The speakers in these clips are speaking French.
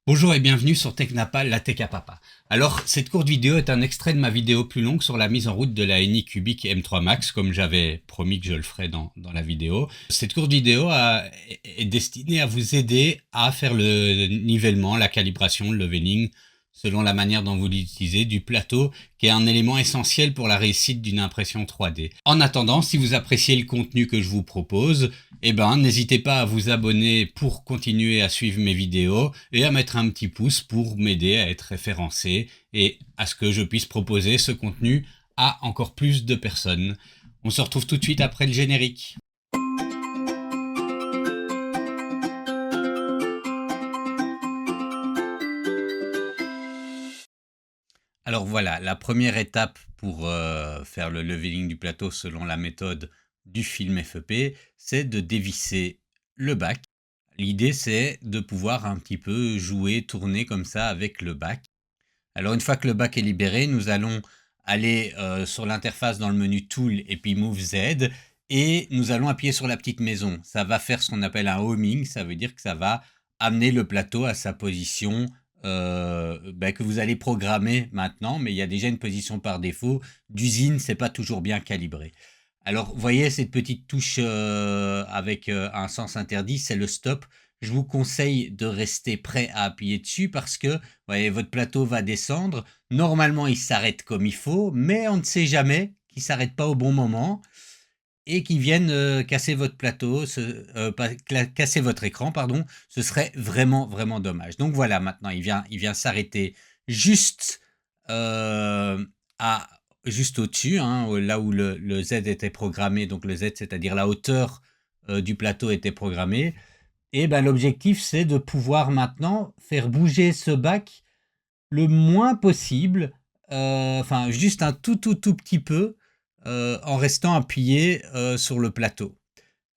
Bonjour et bienvenue sur Technapal, la Tech à Papa. Alors, cette courte vidéo est un extrait de ma vidéo plus longue sur la mise en route de la Anycubic M3 Max, comme j'avais promis que je le ferais dans la vidéo. Cette courte vidéo est destinée à vous aider à faire le nivellement, la calibration, le leveling, selon la manière dont vous l'utilisez, du plateau, qui est un élément essentiel pour la réussite d'une impression 3D. En attendant, si vous appréciez le contenu que je vous propose, n'hésitez pas à vous abonner pour continuer à suivre mes vidéos et à mettre un petit pouce pour m'aider à être référencé et à ce que je puisse proposer ce contenu à encore plus de personnes. On se retrouve tout de suite après le générique. Alors voilà, la première étape pour faire le leveling du plateau selon la méthode du film FEP, c'est de dévisser le bac. L'idée, c'est de pouvoir un petit peu jouer, tourner comme ça avec le bac. Alors une fois que le bac est libéré, nous allons aller sur l'interface dans le menu Tool et puis Move Z et nous allons appuyer sur la petite maison. Ça va faire ce qu'on appelle un homing, ça veut dire que ça va amener le plateau à sa position que vous allez programmer maintenant, mais il y a déjà une position par défaut. D'usine, c'est pas toujours bien calibré. Alors, vous voyez cette petite touche avec un sens interdit, c'est le stop. Je vous conseille de rester prêt à appuyer dessus parce que voyez, votre plateau va descendre. Normalement, il s'arrête comme il faut, mais on ne sait jamais qu'il ne s'arrête pas au bon moment et qu'il vienne casser votre plateau, casser votre écran, pardon. Ce serait vraiment, vraiment dommage. Donc voilà, maintenant, il vient s'arrêter juste euh, à juste au-dessus, hein, là où le Z était programmé, donc le Z, c'est-à-dire la hauteur du plateau était programmée. Et ben, l'objectif, c'est de pouvoir maintenant faire bouger ce bac le moins possible, enfin juste un tout petit peu, en restant appuyé sur le plateau.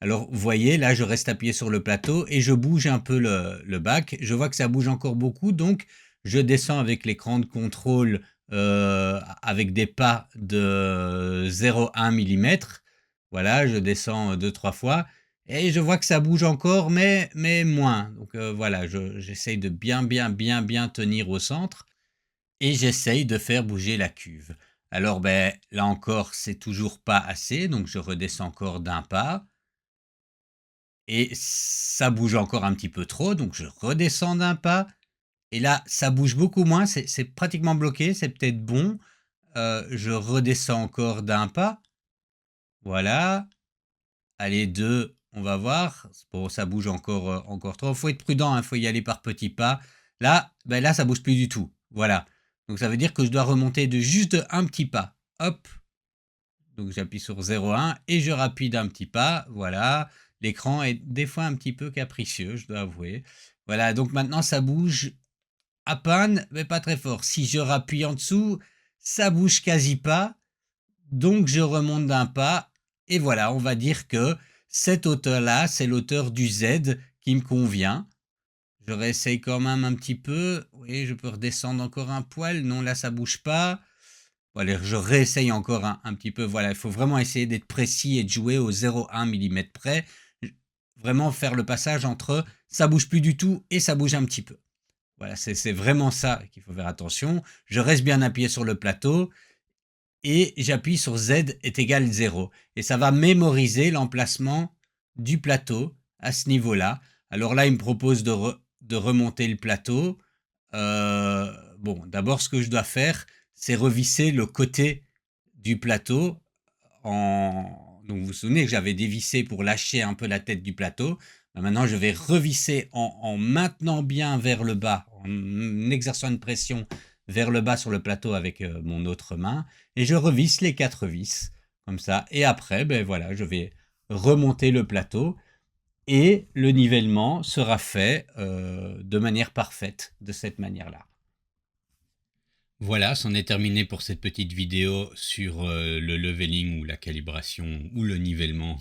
Alors, vous voyez, là, je reste appuyé sur le plateau et je bouge un peu le bac. Je vois que ça bouge encore beaucoup, donc je descends avec l'écran de contrôle avec des pas de 0,1 mm. Voilà, je descends deux, trois fois et je vois que ça bouge encore, mais moins. Donc voilà, j'essaye de bien tenir au centre et j'essaye de faire bouger la cuve. Alors, ben, là encore, c'est toujours pas assez, donc je redescends encore d'un pas. Et ça bouge encore un petit peu trop, donc je redescends d'un pas. Et là, ça bouge beaucoup moins, c'est pratiquement bloqué, c'est peut-être bon. Je redescends encore d'un pas. Voilà. Allez, deux, on va voir. Bon, ça bouge encore trop. Il faut être prudent, il faut y aller par petits pas. Là, ben là, ça bouge plus du tout. Voilà. Donc ça veut dire que je dois remonter de juste un petit pas. Hop. Donc j'appuie sur 0,1 et je rappuie d'un petit pas. Voilà. L'écran est des fois un petit peu capricieux, je dois avouer. Voilà, donc maintenant ça bouge à peine, mais pas très fort. Si je rappuie en dessous, ça bouge quasi pas. Donc je remonte d'un pas. Et voilà, on va dire que cette hauteur-là, c'est l'hauteur du Z qui me convient. Je réessaye quand même un petit peu. Oui, je peux redescendre encore un poil. Non, là, ça bouge pas. Voilà, je réessaye encore un petit peu. Voilà, il faut vraiment essayer d'être précis et de jouer au 0,1 mm près. Vraiment faire le passage entre ça bouge plus du tout et ça bouge un petit peu. Voilà, c'est vraiment ça qu'il faut faire attention. Je reste bien appuyé sur le plateau et j'appuie sur Z est égal 0. Et ça va mémoriser l'emplacement du plateau à ce niveau-là. Alors là, il me propose de remonter le plateau. Bon, d'abord, ce que je dois faire, c'est revisser le côté du plateau. Donc, vous vous souvenez que j'avais dévissé pour lâcher un peu la tête du plateau. Maintenant, je vais revisser en maintenant bien vers le bas, en exerçant une pression vers le bas sur le plateau avec mon autre main. Et je revisse les quatre vis, comme ça. Et après, ben voilà, je vais remonter le plateau et le nivellement sera fait de manière parfaite, de cette manière-là. Voilà, c'en est terminé pour cette petite vidéo sur le leveling ou la calibration ou le nivellement,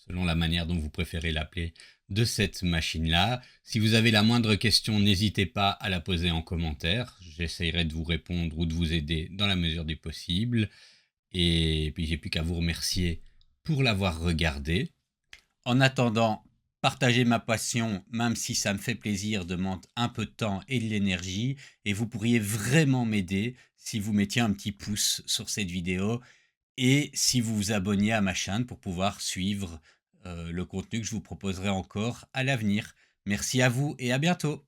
selon la manière dont vous préférez l'appeler, de cette machine-là. Si vous avez la moindre question, n'hésitez pas à la poser en commentaire. J'essaierai de vous répondre ou de vous aider dans la mesure du possible. Et puis j'ai plus qu'à vous remercier pour l'avoir regardé. En attendant, Partager ma passion, même si ça me fait plaisir, demande un peu de temps et de l'énergie et vous pourriez vraiment m'aider si vous mettiez un petit pouce sur cette vidéo et si vous vous abonniez à ma chaîne pour pouvoir suivre, le contenu que je vous proposerai encore à l'avenir. Merci à vous et à bientôt.